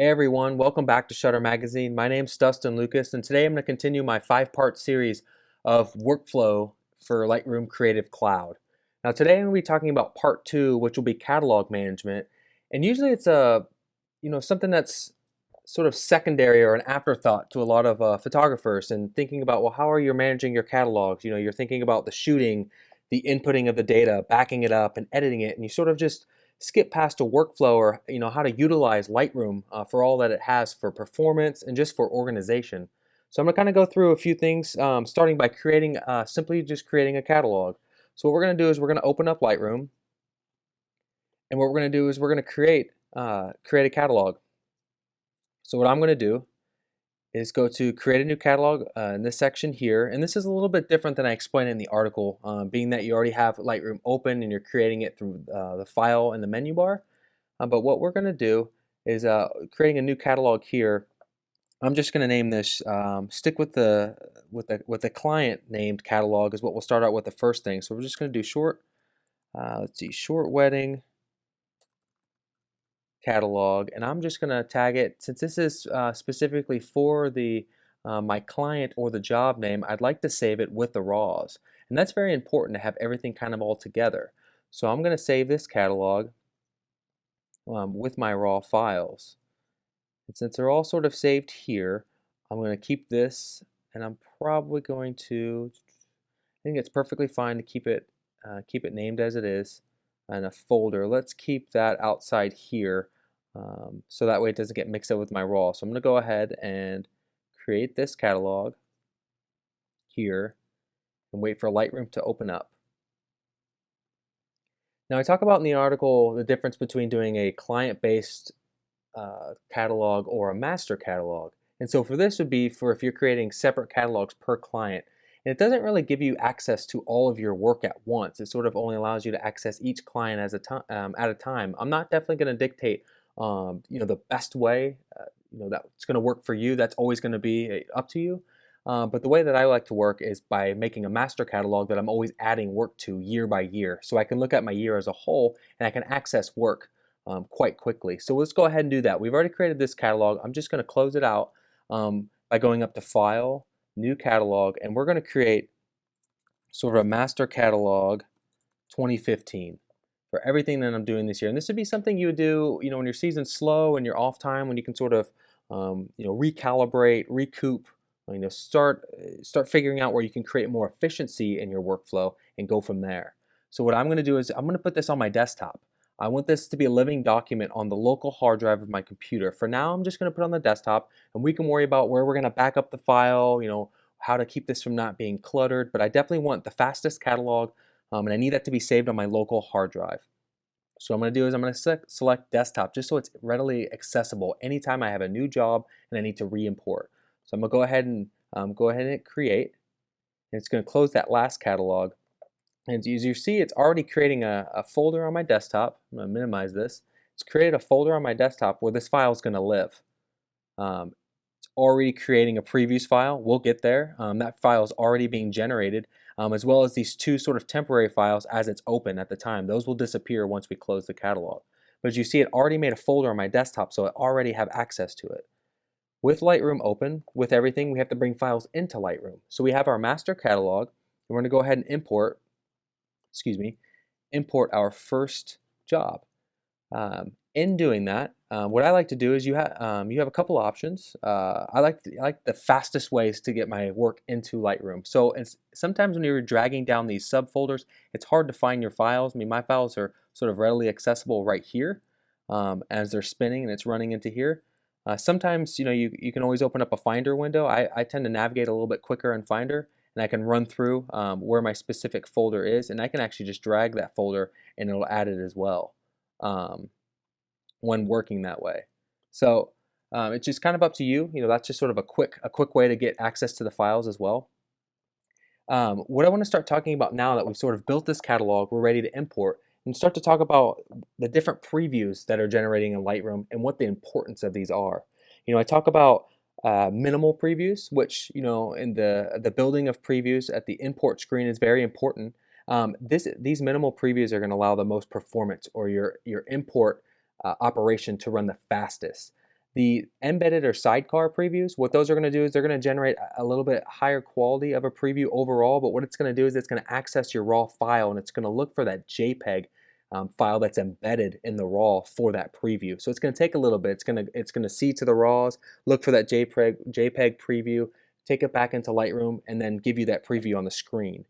Hey everyone, welcome back to Shutter Magazine. My name's Dustin Lucas, and today I'm going to continue my 5-part series of workflow for Lightroom Creative Cloud. Now today I'm going to be talking about part 2, which will be catalog management. And usually it's something that's sort of secondary or an afterthought to a lot of photographers and thinking about, well, how are you managing your catalogs? You're thinking about the shooting, the inputting of the data, backing it up and editing it, and you sort of just skip past a workflow or how to utilize Lightroom for all that it has for performance and just for organization. So I'm going to kind of go through a few things, starting by creating simply just creating a catalog. So what we're going to do is we're going to open up Lightroom, and what we're going to do is we're going to create a catalog. So what I'm going to do is go to create a new catalog in this section here, and this is a little bit different than I explained in the article, being that you already have Lightroom open and you're creating it through the file and the menu bar. But what we're going to do is creating a new catalog here. I'm just going to name this, stick with the client named catalog is what we'll start out with the first thing. So we're just going to do short, let's see, short wedding catalog, and I'm just going to tag it, since this is specifically for the my client or the job name. I'd like to save it with the raws, and that's very important to have everything kind of all together. So I'm going to save this catalog with my raw files, and since they're all sort of saved here, I'm going to keep this, and I'm probably going to, I think it's perfectly fine to keep it named as it is in a folder. Let's keep that outside here, so that way it doesn't get mixed up with my raw. So I'm going to go ahead and create this catalog here and wait for Lightroom to open up. Now I talk about in the article the difference between doing a client-based catalog or a master catalog. And so for this would be for if you're creating separate catalogs per client. And it doesn't really give you access to all of your work at once. It sort of only allows you to access each client as at a time. I'm not definitely going to dictate the best way that's going to work for you. That's always going to be up to you. But the way that I like to work is by making a master catalog that I'm always adding work to year by year. So I can look at my year as a whole and I can access work quite quickly. So let's go ahead and do that. We've already created this catalog. I'm just going to close it out by going up to File, New Catalog, and we're going to create sort of a master catalog 2015 for everything that I'm doing this year. And this would be something you would do, when your season's slow and you're off time, when you can sort of, recalibrate, recoup, start figuring out where you can create more efficiency in your workflow and go from there. So what I'm going to do is I'm going to put this on my desktop. I want this to be a living document on the local hard drive of my computer. For now, I'm just going to put it on the desktop, and we can worry about where we're going to back up the file, how to keep this from not being cluttered. But I definitely want the fastest catalog, and I need that to be saved on my local hard drive. So what I'm going to do is I'm going to select desktop just so it's readily accessible anytime I have a new job and I need to re-import. So I'm going to go ahead and hit create, and it's going to close that last catalog. And as you see, it's already creating a folder on my desktop. I'm going to minimize this. It's created a folder on my desktop where this file is going to live. It's already creating a previews file. We'll get there. That file is already being generated, as well as these two sort of temporary files as it's open at the time. Those will disappear once we close the catalog. But as you see, it already made a folder on my desktop, so I already have access to it. With Lightroom open, with everything, we have to bring files into Lightroom. So we have our master catalog, and we're going to go ahead and import our first job. In doing that, what I like to do is you have a couple options. I like the fastest ways to get my work into Lightroom. So sometimes when you're dragging down these subfolders, it's hard to find your files. I mean, my files are sort of readily accessible right here as they're spinning and it's running into here. Sometimes you can always open up a Finder window. I tend to navigate a little bit quicker in Finder, and I can run through where my specific folder is, and I can actually just drag that folder and it'll add it as well when working that way. So it's just kind of up to you. That's just sort of a quick way to get access to the files as well. What I want to start talking about now that we've sort of built this catalog, we're ready to import, and start to talk about the different previews that are generating in Lightroom and what the importance of these are. I talk about minimal previews, which in the building of previews at the import screen is very important. These minimal previews are going to allow the most performance, or your import operation to run the fastest. The embedded or sidecar previews, what those are going to do is they're going to generate a little bit higher quality of a preview overall, but what it's going to do is it's going to access your raw file and it's going to look for that JPEG file that's embedded in the raw for that preview. So it's going to take a little bit. It's going to see to the raws, look for that JPEG preview, take it back into Lightroom, and then give you that preview on the screen.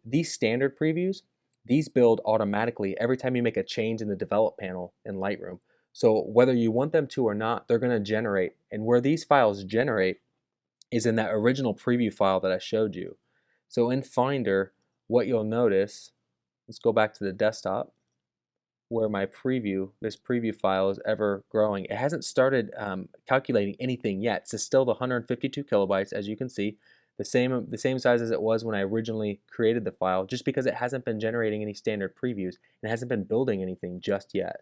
These standard previews, these build automatically every time you make a change in the develop panel in Lightroom. So whether you want them to or not, they're going to generate. And where these files generate is in that original preview file that I showed you. So in Finder, what you'll notice, let's go back to the desktop where my this preview file is ever growing. It hasn't started calculating anything yet. It's still the 152 kilobytes, as you can see, the same size as it was when I originally created the file, just because it hasn't been generating any standard previews and hasn't been building anything just yet.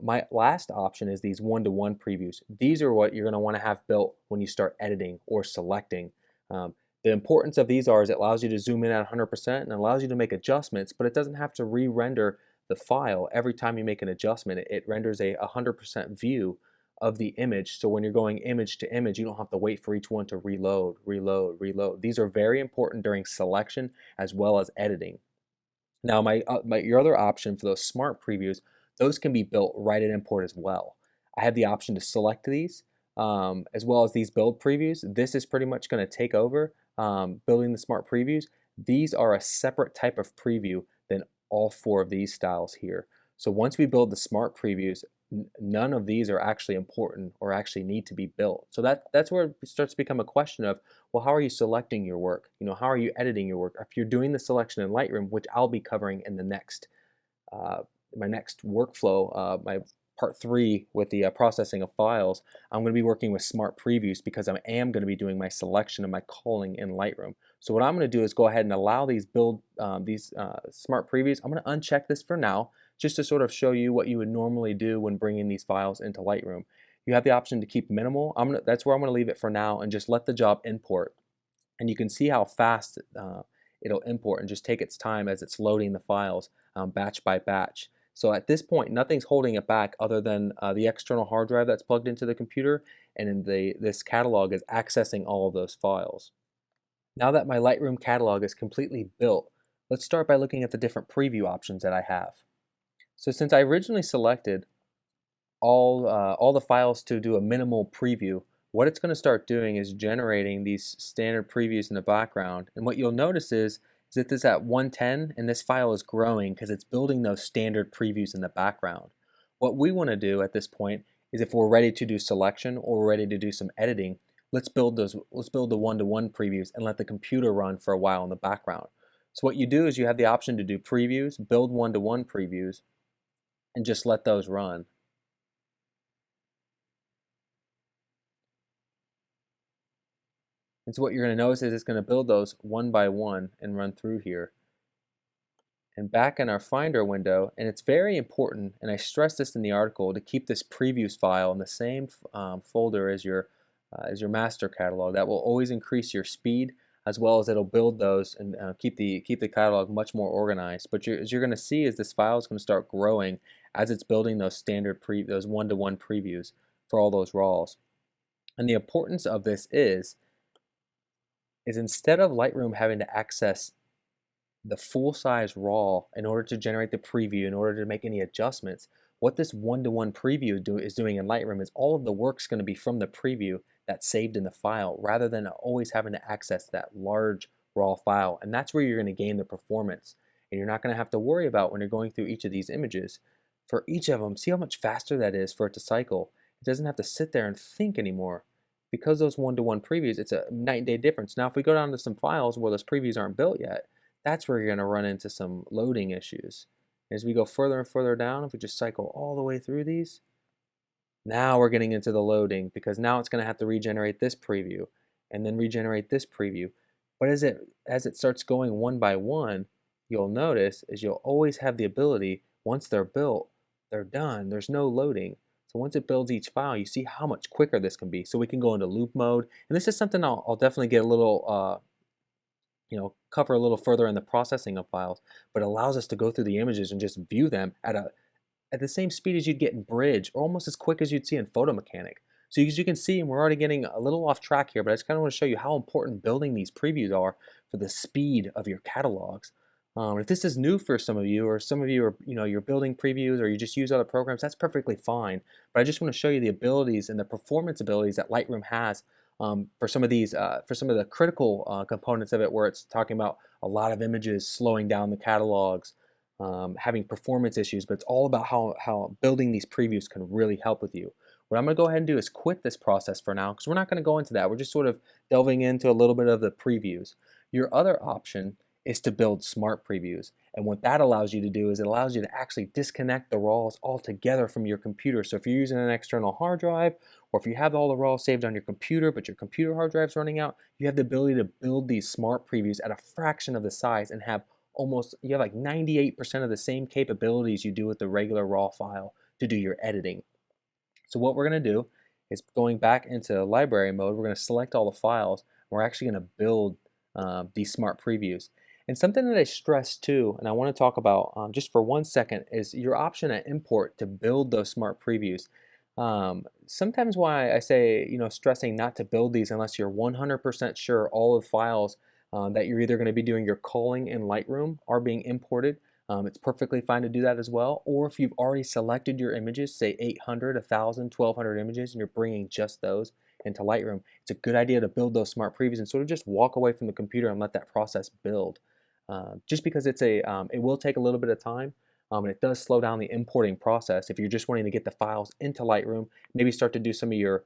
My last option is these one-to-one previews. These are what you're going to want to have built when you start editing or selecting. The importance of these is it allows you to zoom in at 100% and allows you to make adjustments, but it doesn't have to re-render the file every time you make an adjustment. It renders a 100% view of the image, so when you're going image to image, you don't have to wait for each one to reload, reload, reload. These are very important during selection as well as editing. Now, your other option for those smart previews, those can be built right at import as well. I have the option to select these as well as these build previews. This is pretty much going to take over building the smart previews. These are a separate type of preview than all four of these styles here. So once we build the smart previews, none of these are actually important or actually need to be built. So that's where it starts to become a question of, well, how are you selecting your work? How are you editing your work? If you're doing the selection in Lightroom, which I'll be covering in the next my next workflow, my part 3 with the processing of files, I'm going to be working with smart previews because I am going to be doing my selection and my calling in Lightroom. So what I'm going to do is go ahead and allow these smart previews. I'm going to uncheck this for now, just to sort of show you what you would normally do when bringing these files into Lightroom. You have the option to keep minimal. That's where I'm going to leave it for now and just let the job import. And you can see how fast it'll import and just take its time as it's loading the files batch by batch. So at this point, nothing's holding it back other than the external hard drive that's plugged into the computer, and in this catalog is accessing all of those files. Now that my Lightroom catalog is completely built, let's start by looking at the different preview options that I have. So since I originally selected all the files to do a minimal preview, what it's going to start doing is generating these standard previews in the background. And what you'll notice is that this at 110 and this file is growing because it's building those standard previews in the background. What we want to do at this point is, if we're ready to do selection or we're ready to do some editing, let's build the one-to-one previews and let the computer run for a while in the background. So what you do is you have the option to do previews, build one-to-one previews, and just let those run. And so what you're going to notice is it's going to build those one by one and run through here. And back in our Finder window, and it's very important, and I stress this in the article, to keep this previews file in the same folder as your master catalog. That will always increase your speed, as well as it'll build those and keep the catalog much more organized. But as you're going to see, is this file is going to start growing as it's building those standard those one-to-one previews for all those RAWs. And the importance of this is instead of Lightroom having to access the full-size RAW in order to generate the preview, in order to make any adjustments, what this one-to-one preview is doing in Lightroom is all of the work's going to be from the preview that's saved in the file, rather than always having to access that large RAW file. And that's where you're going to gain the performance. And you're not going to have to worry about, when you're going through each of these images, for each of them, see how much faster that is for it to cycle. It doesn't have to sit there and think anymore. Because those one-to-one previews, it's a night and day difference. Now, if we go down to some files where those previews aren't built yet, that's where you're going to run into some loading issues. As we go further and further down, if we just cycle all the way through these, now we're getting into the loading, because now it's going to have to regenerate this preview and then regenerate this preview. But as it starts going one by one, you'll notice is you'll always have the ability, once they're built, they're done. There's no loading. So once it builds each file, you see how much quicker this can be. So we can go into loop mode, and this is something I'll definitely get a little, cover a little further in the processing of files. But it allows us to go through the images and just view them at at the same speed as you'd get in Bridge, or almost as quick as you'd see in Photo Mechanic. So as you can see, and we're already getting a little off track here, but I just kind of want to show you how important building these previews are for the speed of your catalogs. If this is new for some of you, or some of you are, you're building previews, or you just use other programs, that's perfectly fine. But I just want to show you the abilities and the performance abilities that Lightroom has for some of these, for some of the critical components of it, where it's talking about a lot of images, slowing down the catalogs, having performance issues. But it's all about how building these previews can really help with you. What I'm going to go ahead and do is quit this process for now, because we're not going to go into that. We're just sort of delving into a little bit of the previews. Your other option is to build smart previews. And what that allows you to do is it allows you to actually disconnect the RAWs altogether from your computer. So if you're using an external hard drive, or if you have all the RAWs saved on your computer, but your computer hard drive's running out, you have the ability to build these smart previews at a fraction of the size and have you have like 98% of the same capabilities you do with the regular RAW file to do your editing. So what we're going to do is, going back into library mode, we're going to select all the files, and we're actually going to build these smart previews. And something that I stress too, and I want to talk about just for 1 second, is your option at import to build those smart previews. Sometimes why I say, stressing not to build these unless you're 100% sure all of the files that you're either going to be doing your calling in Lightroom are being imported. It's perfectly fine to do that as well. Or if you've already selected your images, say 800, 1,000, 1,200 images, and you're bringing just those into Lightroom, it's a good idea to build those smart previews and sort of just walk away from the computer and let that process build. Just because it will take a little bit of time, and it does slow down the importing process. If you're just wanting to get the files into Lightroom, maybe start to do some of your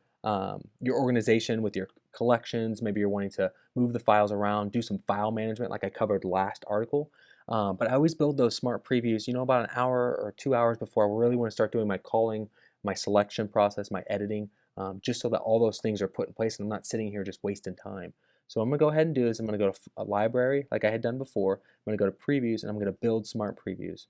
organization with your collections. Maybe you're wanting to move the files around, do some file management like I covered last article. But I always build those smart previews, about an hour or 2 hours before I really want to start doing my calling, my selection process, my editing, just so that all those things are put in place and I'm not sitting here just wasting time. So what I'm going to go ahead and do is I'm going to go to a library like I had done before. I'm going to go to previews, and I'm going to build smart previews.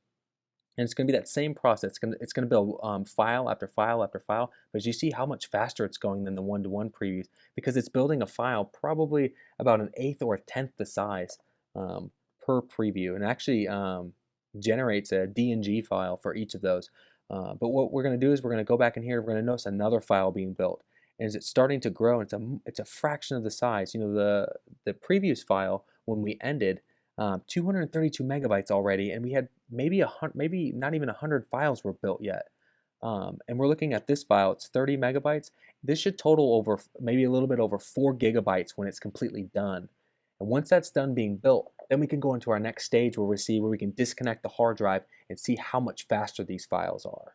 And it's going to be that same process. It's going to build file after file after file. But as you see how much faster it's going than the one-to-one previews, because it's building a file probably about an eighth or a tenth the size per preview, and actually generates a DNG file for each of those. But what we're going to do is we're going to go back in here. We're going to notice another file being built. And as it's starting to grow, it's a fraction of the size. The previous file, when we ended, 232 megabytes already, and we had maybe not even 100 files were built yet. And we're looking at this file, it's 30 megabytes. This should total over maybe a little bit over 4 gigabytes when it's completely done. And once that's done being built, then we can go into our next stage where we can disconnect the hard drive and see how much faster these files are.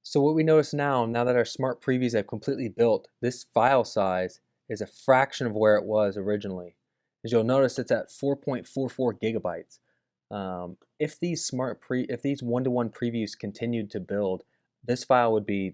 So what we notice now that our smart previews have completely built, this file size is a fraction of where it was originally. As you'll notice, it's at 4.44 gigabytes. If these one-to-one previews continued to build, this file would be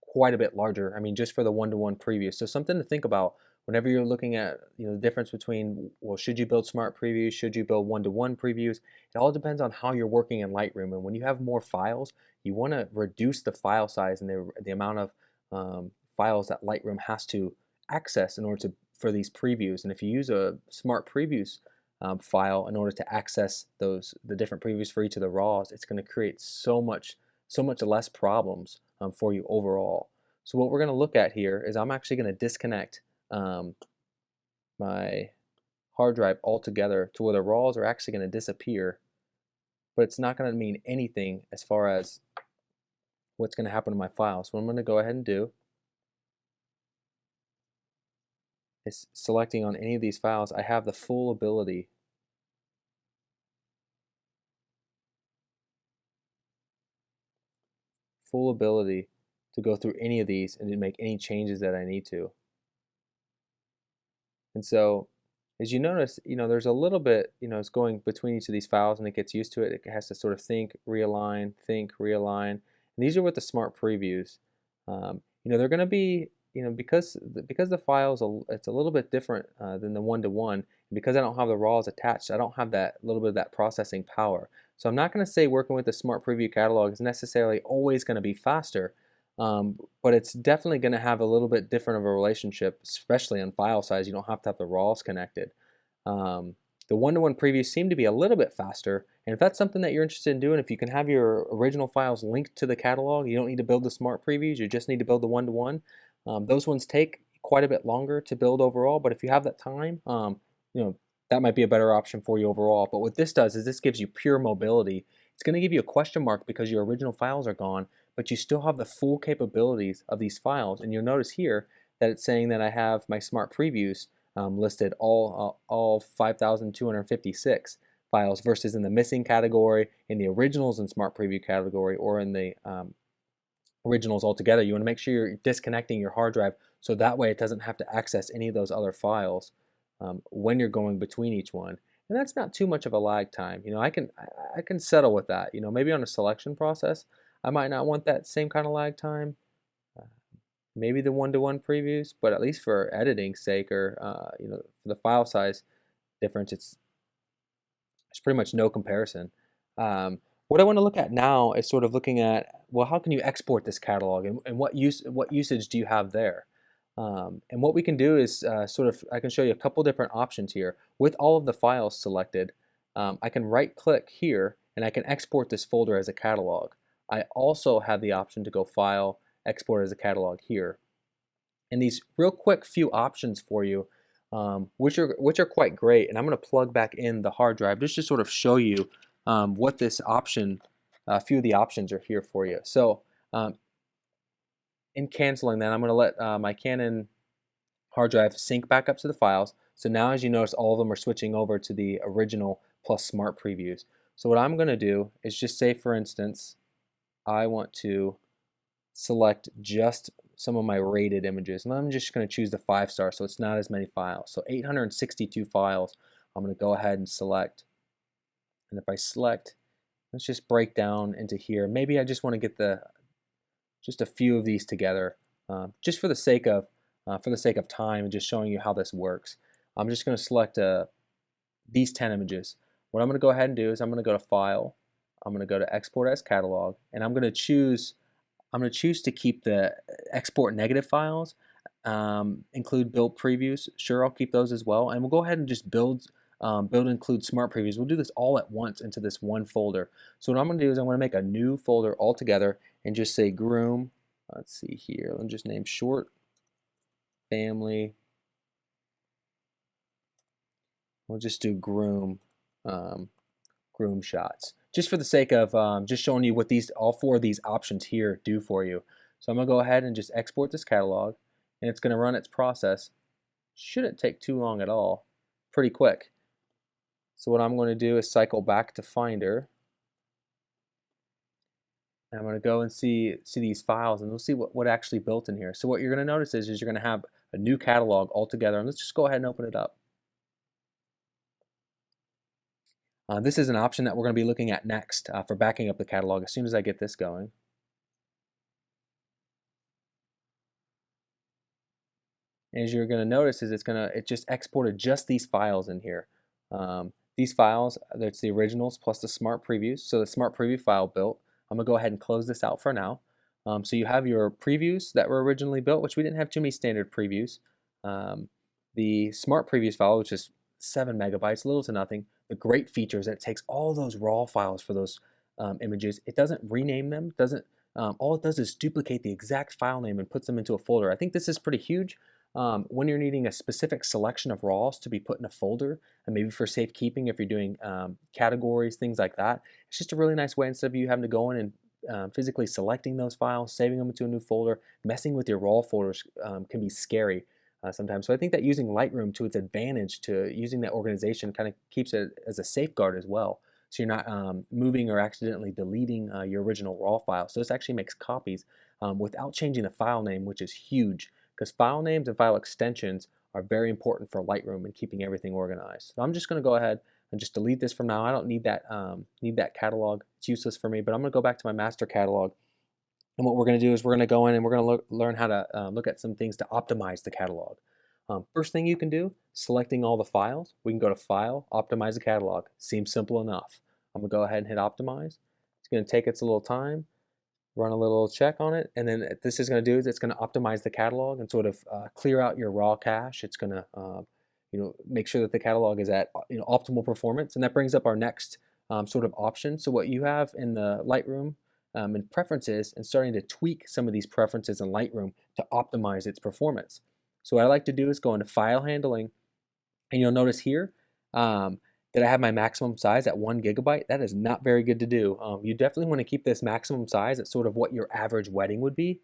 quite a bit larger. I mean, just for the one-to-one preview. So something to think about whenever you're looking at the difference between, well, should you build smart previews, should you build one-to-one previews? It all depends on how you're working in Lightroom. And when you have more files, you want to reduce the file size and the amount of files that Lightroom has to access in order for these previews. And if you use a smart previews file in order to access the different previews for each of the RAWs, it's going to create so much less problems for you overall. So what we're going to look at here is I'm actually going to disconnect my hard drive altogether to where the RAWs are actually going to disappear, but it's not going to mean anything as far as what's going to happen to my file. So what I'm going to go ahead and do is, selecting on any of these files, I have the full ability to go through any of these and to make any changes that I need to. And so as you notice, there's a little bit, it's going between each of these files, and it gets used to it. It has to sort of think, realign. And these are with the smart previews. They're going to be, because the files, it's a little bit different than the one-to-one. Because I don't have the RAWs attached, I don't have that little bit of that processing power. So I'm not going to say working with the smart preview catalog is necessarily always going to be faster. But it's definitely going to have a little bit different of a relationship, especially on file size. You don't have to have the RAWs connected. The The one-to-one previews seem to be a little bit faster, and if that's something that you're interested in doing, if you can have your original files linked to the catalog, you don't need to build the smart previews, you just need to build the one-to-one. Those ones take quite a bit longer to build overall, but if you have that time, you know, that might be a better option for you overall. But what this does is this gives you pure mobility. It's going to give you a question mark because your original files are gone, but you still have the full capabilities of these files. And you'll notice here that it's saying that I have my smart previews listed, all 5,256 files, versus in the missing category, in the originals and smart preview category, or in the originals altogether. You want to make sure you're disconnecting your hard drive so that way it doesn't have to access any of those other files when you're going between each one. And that's not too much of a lag time. You know, I can settle with that. You know, maybe on a selection process, I might not want that same kind of lag time. Maybe the one-to-one previews, but at least for editing's sake, or you know, for the file size difference, it's pretty much no comparison. What I want to look at now is sort of looking at, well, how can you export this catalog, and what usage do you have there? And what we can do is I can show you a couple different options here. With all of the files selected, I can right click here and I can export this folder as a catalog. I also have the option to go File, Export as a catalog here. And these real quick few options for you, which are quite great. And I'm going to plug back in the hard drive just to sort of show you what this option, a few of the options are here for you. So in canceling that, I'm going to let my Canon hard drive sync back up to the files. So now, as you notice, all of them are switching over to the original plus smart previews. So what I'm going to do is just say, for instance, I want to select just some of my rated images, and I'm just going to choose the 5-star so it's not as many files. So 862 files I'm going to go ahead and select. And if I select, let's just break down into here. Maybe I just want to get just a few of these together, just for the sake of time and just showing you how this works. I'm just going to select these 10 images. What I'm going to go ahead and do is I'm going to go to File, I'm going to go to Export as Catalog, and I'm going to choose to keep the export negative files, include build previews. Sure, I'll keep those as well, and we'll go ahead and just build include smart previews. We'll do this all at once into this one folder. So what I'm going to do is I'm going to make a new folder altogether and just say groom. Let's see here. Let me just name short family. We'll just do groom groom shots, just for the sake of just showing you what all 4 of these options here do for you. So I'm going to go ahead and just export this catalog, and it's going to run its process. Shouldn't take too long at all, pretty quick. So what I'm going to do is cycle back to Finder, and I'm going to go and see these files, and we'll see what actually built in here. So what you're going to notice is you're going to have a new catalog altogether, and let's just go ahead and open it up. This is an option that we're going to be looking at next for backing up the catalog as soon as I get this going. As you're going to notice is it just exported just these files in here. These files, that's the originals plus the smart previews. So the smart preview file built. I'm going to go ahead and close this out for now. So you have your previews that were originally built, which we didn't have too many standard previews. The smart previews file, which is 7 megabytes, little to nothing. The great feature is that it takes all those raw files for those images. It doesn't rename them. All it does is duplicate the exact file name and puts them into a folder. I think this is pretty huge. When you're needing a specific selection of RAWs to be put in a folder, and maybe for safekeeping if you're doing categories, things like that, it's just a really nice way, instead of you having to go in and physically selecting those files, saving them into a new folder, messing with your RAW folders can be scary sometimes. So I think that using Lightroom to its advantage, to using that organization, kind of keeps it as a safeguard as well. So you're not moving or accidentally deleting your original RAW file. So this actually makes copies without changing the file name, which is huge, because file names and file extensions are very important for Lightroom and keeping everything organized. So I'm just going to go ahead and just delete this from now. I don't need that catalog. It's useless for me, but I'm going to go back to my master catalog. And what we're going to do is we're going to go in and we're going to learn how to look at some things to optimize the catalog. First thing you can do, selecting all the files, we can go to File, Optimize the Catalog. Seems simple enough. I'm going to go ahead and hit Optimize. It's going to take its a little time, run a little check on it, and then what this is going to do is it's going to optimize the catalog and sort of clear out your raw cache. It's going to make sure that the catalog is at optimal performance. And that brings up our next sort of option. So what you have in the Lightroom in preferences, and starting to tweak some of these preferences in Lightroom to optimize its performance. So what I like to do is go into file handling, and you'll notice here that I have my maximum size at 1 GB. That is not very good to do. You definitely want to keep this maximum size at sort of what your average wedding would be.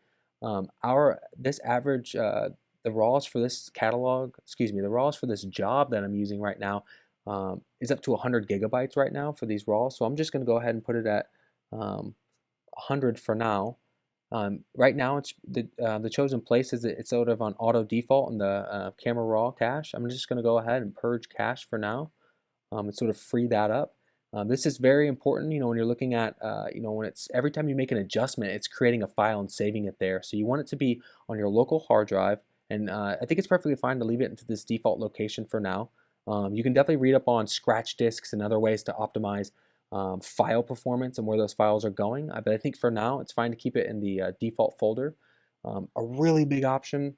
This average the raws for this catalog, excuse me, the raws for this job that I'm using right now is up to 100 GB right now for these raws. So I'm just going to go ahead and put it at 100 for now. Right now, it's the chosen place is it's sort of on auto default in the camera raw cache. I'm just going to go ahead and purge cache for now and sort of free that up. This is very important, when you're looking at, when it's every time you make an adjustment, it's creating a file and saving it there. So you want it to be on your local hard drive, and I think it's perfectly fine to leave it into this default location for now. You can definitely read up on scratch disks and other ways to optimize file performance and where those files are going. But I think for now, it's fine to keep it in the default folder. A really big option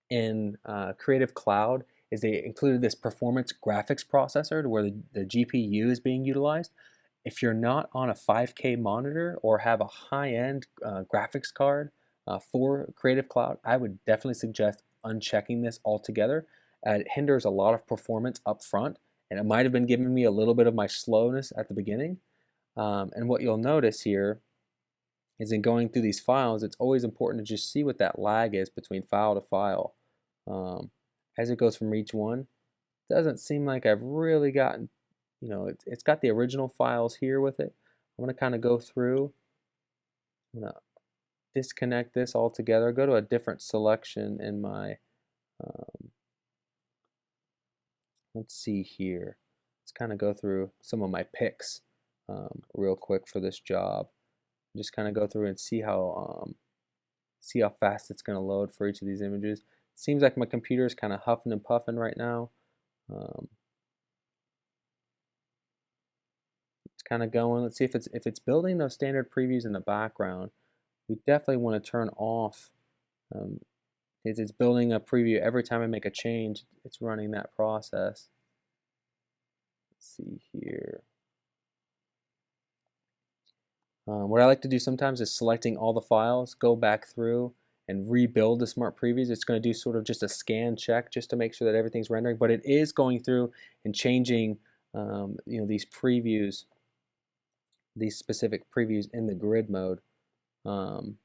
in Creative Cloud is they included this performance graphics processor to where the GPU is being utilized. If you're not on a 5K monitor or have a high-end graphics card for Creative Cloud, I would definitely suggest unchecking this altogether. It hinders a lot of performance up front, and it might have been giving me a little bit of my slowness at the beginning. And what you'll notice here is in going through these files, it's always important to just see what that lag is between file to file. As it goes from each one, it doesn't seem like I've really gotten, it's got the original files here with it. I'm going to kind of go through, I'm going to disconnect this all together, go to a different selection in my, let's see here. Let's kind of go through some of my picks real quick for this job. Just kind of go through and see how fast it's going to load for each of these images. Seems like my computer is kind of huffing and puffing right now. It's kind of going. Let's see if it's building those standard previews in the background. We definitely want to turn off. It's building a preview every time I make a change. It's running that process. Let's see here. What I like to do sometimes is selecting all the files, go back through and rebuild the smart previews. It's going to do sort of just a scan check just to make sure that everything's rendering, but it is going through and changing these previews, these specific previews in the grid mode, and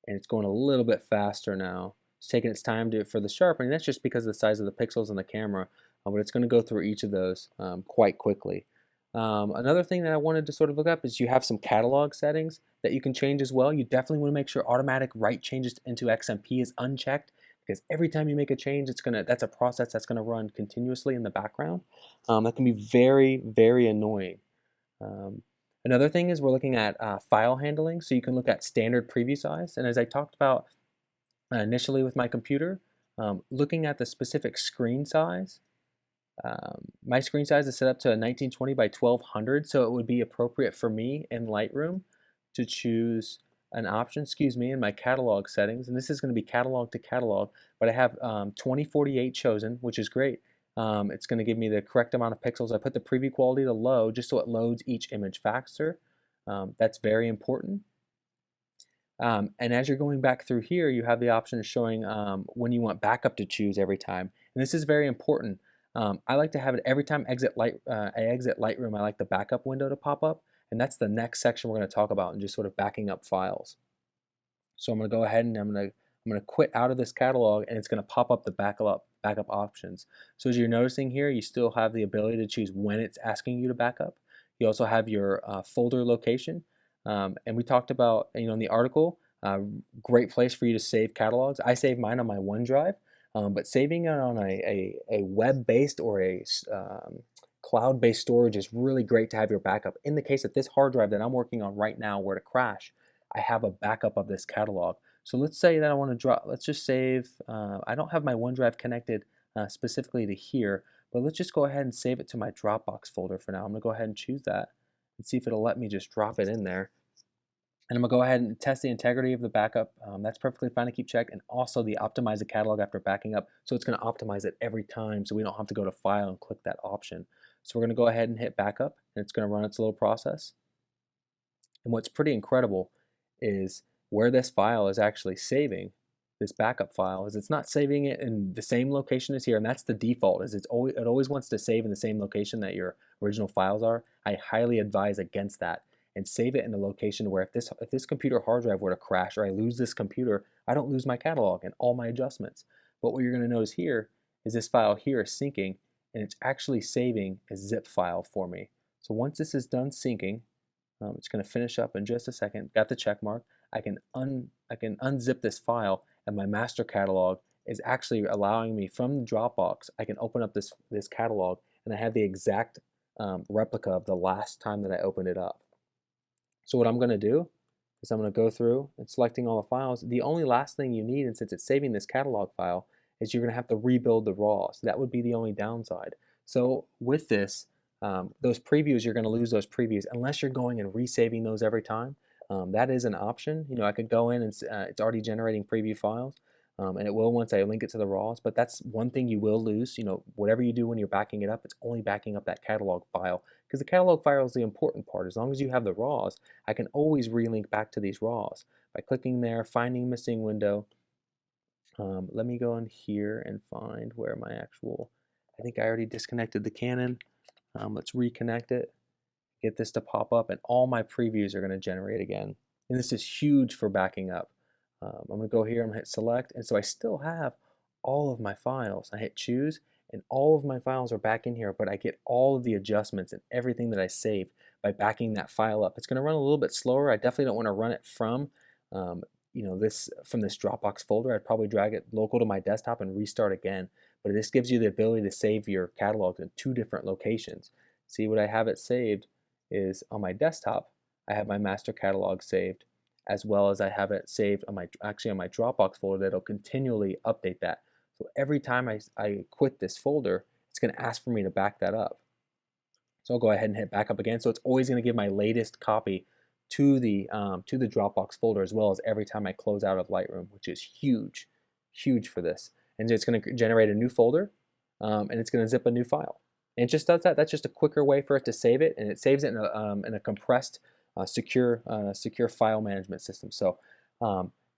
it's going a little bit faster now. It's taking its time for the sharpening. That's just because of the size of the pixels on the camera, but it's going to go through each of those quite quickly. Another thing that I wanted to sort of look up is you have some catalog settings that you can change as well. You definitely want to make sure automatic write changes into XMP is unchecked, because every time you make a change, that's a process that's gonna run continuously in the background. That can be very, very annoying. Another thing is we're looking at file handling, so you can look at standard preview size. And as I talked about initially with my computer, looking at the specific screen size. My screen size is set up to 1920 by 1200, so it would be appropriate for me in Lightroom to choose an option, in my catalog settings, and this is going to be catalog to catalog, but I have 2048 chosen, which is great. It's going to give me the correct amount of pixels. I put the preview quality to low just so it loads each image faster. That's very important. And as you're going back through here, you have the option of showing when you want backup to choose every time, and this is very important. I like to have it every time I exit Lightroom, I like the backup window to pop up, and that's the next section we're going to talk about, and just sort of backing up files. So I'm going to go ahead and I'm going to quit out of this catalog, and it's going to pop up the backup options. So as you're noticing here, you still have the ability to choose when it's asking you to back up. You also have your folder location, and we talked about in the article, great place for you to save catalogs. I save mine on my OneDrive. But saving it on a web-based or a cloud-based storage is really great to have your backup. In the case that this hard drive that I'm working on right now were to crash, I have a backup of this catalog. So let's say that I want to let's just save, I don't have my OneDrive connected specifically to here, but let's just go ahead and save it to my Dropbox folder for now. I'm going to go ahead and choose that and see if it'll let me just drop it in there. And I'm gonna go ahead and test the integrity of the backup. That's perfectly fine to keep check, and also the optimize the catalog after backing up. So it's gonna optimize it every time, so we don't have to go to File and click that option. So we're gonna go ahead and hit backup, and it's gonna run its little process. And what's pretty incredible is where this file is actually saving, this backup file, is it's not saving it in the same location as here, and that's the default, is it always wants to save in the same location that your original files are. I highly advise against that, and save it in a location where if this computer hard drive were to crash or I lose this computer, I don't lose my catalog and all my adjustments. But what you're going to notice here is this file here is syncing, and it's actually saving a zip file for me. So once this is done syncing, it's going to finish up in just a second. Got the check mark. I can unzip this file, and my master catalog is actually allowing me from the Dropbox. I can open up this catalog, and I have the exact replica of the last time that I opened it up. So what I'm going to do is I'm going to go through and selecting all the files. The only last thing you need, and since it's saving this catalog file, is you're going to have to rebuild the RAW. So that would be the only downside. So with this, those previews, you're going to lose those previews unless you're going and resaving those every time. That is an option. You know, I could go in and it's already generating preview files, and it will once I link it to the RAWs. But that's one thing you will lose. You know, whatever you do when you're backing it up, it's only backing up that catalog file, because the catalog file is the important part. As long as you have the RAWs, I can always relink back to these RAWs by clicking there, finding missing window. Let me go in here and find where my actual, I think I already disconnected the Canon. Let's reconnect it, get this to pop up, and all my previews are going to generate again. And this is huge for backing up. I'm going to go here, I'm going to hit select, and so I still have all of my files. I hit choose, and all of my files are back in here, but I get all of the adjustments and everything that I saved by backing that file up. It's going to run a little bit slower. I definitely don't want to run it from you know, from this Dropbox folder. I'd probably drag it local to my desktop and restart again. But this gives you the ability to save your catalog in 2 different locations. See, what I have it saved is on my desktop. I have my master catalog saved, as well as I have it saved on my Dropbox folder that'll continually update that. So every time I quit this folder, it's going to ask for me to back that up. So I'll go ahead and hit back up again. So it's always going to give my latest copy to the Dropbox folder, as well as every time I close out of Lightroom, which is huge, huge for this. And it's going to generate a new folder, and it's going to zip a new file. And it just does that. That's just a quicker way for it to save it, and it saves it in a compressed, secure file management system. So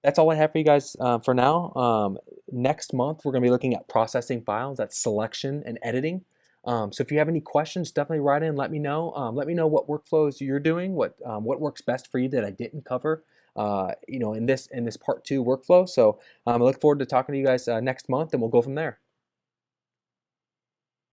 that's all I have for you guys for now. Next month, we're going to be looking at processing files. That's selection and editing. So if you have any questions, definitely write in. Let me know. Let me know what workflows you're doing, what works best for you that I didn't cover, you know, in this part 2 workflow. So I look forward to talking to you guys next month, and we'll go from there.